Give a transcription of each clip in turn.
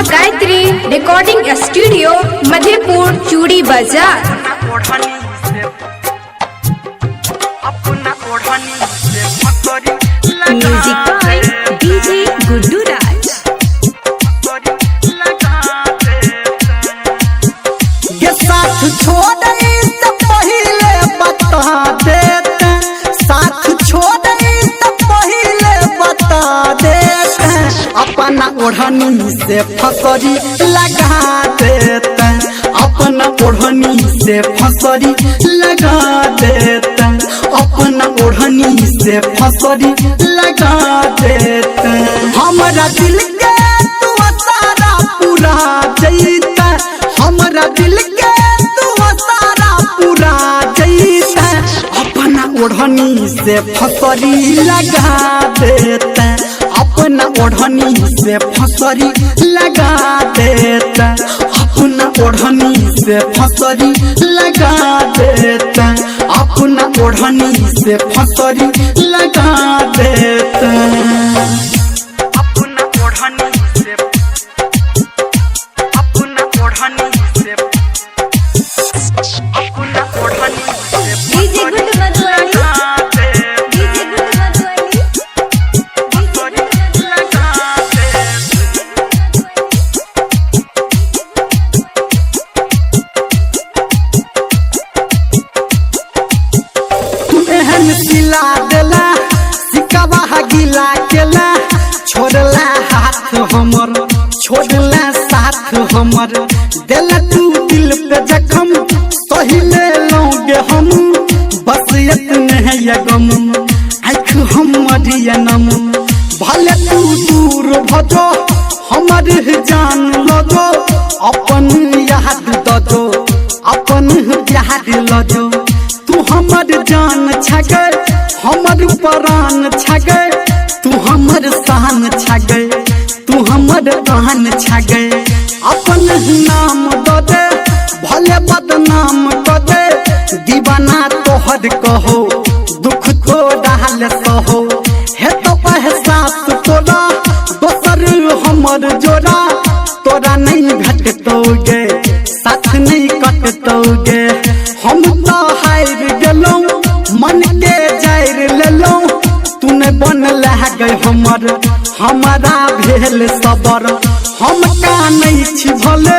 माँ Gayatri recording studio Madhepur चूड़ी बाजार। म्यूजिक बाय डीजे गुड्डू राज। ये साथ छोड़ से पहले बता देते, साथ छोड़ से पहले बता देते, अपना ओढ़नी से फसरी लगा देते, अपना ओढ़नी से फसरी लगा देते, अपना ओढ़नी से फसरी लगा देते। हमारा दिल के तू सारा पूरा जैता, हमारा दिल के तू सारा पूरा जैता, अपना ओढ़नी से फसरी लगा देता, अपना ओढ़नी से फसरी लगा देता, अपना ओढ़नी से फसरी लगा देता, अपना ओढ़नी से फसरी लगा देता, अपना ओढ़नी से, अपना ओढ़नी से, अपना ओढ़नी से डीजे गुड्डू मधुवानी, डीजे गुड्डू मधुवानी, एहन सिला देला सिकवा गिला केला, छोड़ला हाथ हमर छोड़ला साथ हमर, देला तू दिल पे जखम सहिले लौगे हम, बस इतने है ये गम आँख हमर ये नम, भले तू दूर भजो हमर जान लगो, अपन याद दजो अपन याद लजो, तू हमर जान छगे हमर प्राण छगे, तू हमर शान छगे तू हमर आन छगे, अपन नाम द दे भले बदनाम क दे, दीवाना तोहर कहो दुख तो डाल सहो, हे तो एहसास तोरा दोसर हमर जोड़ा, तोरा नहीं घटतोगे साथ नहीं कटतोगे, हम तो हार गेलों मन के जायर लेलों, तूने बन गए हमर हमारा भेल सबर, हम का नहीं छी भले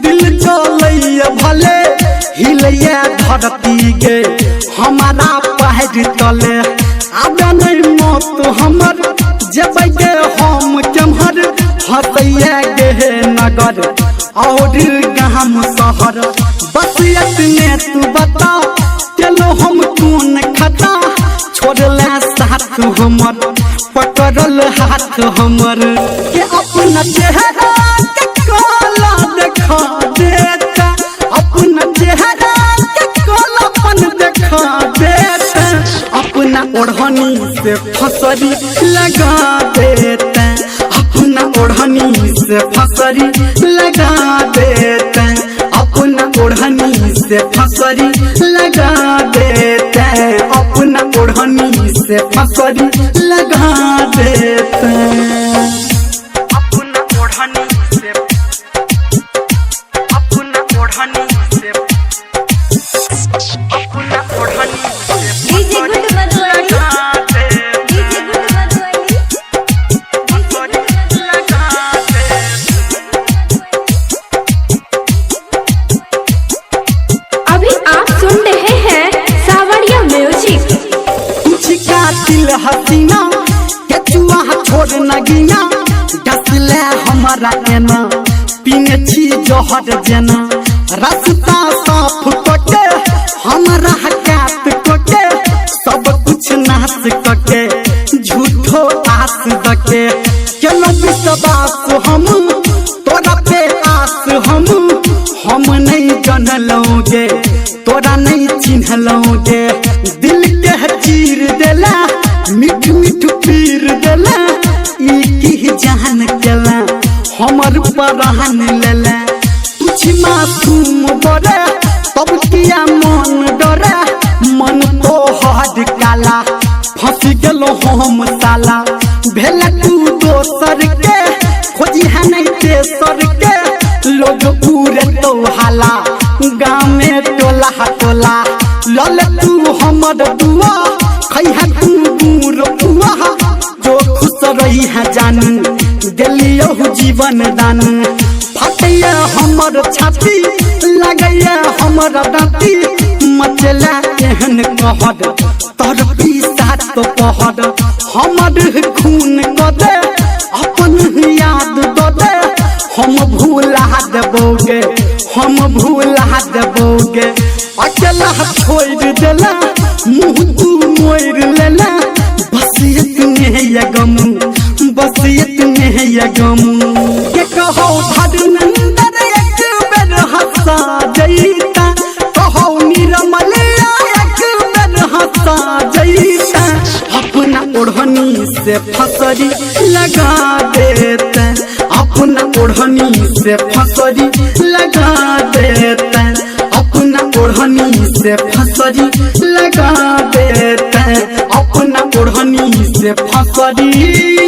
दिल चलैया भले, हिलैया धरती गे हमारा पैर तले, अब नहीं मौत हमर जबै गे हम केम्हर, हसैया गे नगर और गाम शहर, बस इतने तू बता चलो हम कौन खता, छोड़ला साथ हमर पकड़ल हाथ हमर, के अपना चेहरा के काला देखा देता, अपना चेहरा के कालापन देखा देता, अपना ओढ़नी से फसरी लगा देता, अपना ओढ़नी से फसरी लगा देता, अपना ओढ़नी से फसरी लगा देता, अपना ओढ़नी से फसरी लगा देता, अपना ओढ़नी से, अपना ओढ़नी से, अपना ओढ़नी से डीजे गुड्डू मधुवानी, डीजे गुड्डू मधुवानी, अभी आप सुन रहे हैं सावरिया म्यूजिक। दिल हसीना के चुआ छोड़ नगिया, डसले हमारा एना पीने छी जहर जेना, रास्ता साफ कटे हमारा हकात कटे, सब कुछ नाश कटे झूठो आस दके, चलो विश्वास हम तोरा पे आस हम नहीं जानलोगे तोरा नहीं चिन्हलोगे, दिल के चीर देला मिठ मिठ पीर देला, ई जान केला हमर परान लेला, कुछ मासूम बड़े तब किया मन डरे, मन तो हद काला फंस गेलो हम साला, भेल तू दोसर के खोजी है नहीं तेसर के लोग पूरे तो हाला गाँव में टोला टोला लल तू हमर दुआ खैहा तू दूर पुआ जो खुश रही है जानू दिलियो जीवन दान फटैया हमर छाती लगैया हमर दाती मचला एहन कहद तोर पीसा तो कहद हमर खून क दे अपन याद द दे हम भूला देबोगे हम भूला देबोगे अकेला छोड़ देला मुँह तू मोड़ लेला बस इतने ये गम बस इतने ये गम के कहो धर्मेंद्र एक बेर हंसा जईता कहो निर्मलिया एक बेर हंसा जईता अपना ओढ़नी से फसरी लगा देता अपना ओढ़नी से फसरी लगा देता अपना ओढ़नी से फसरी लगा देता अपना ओढ़नी से फसरी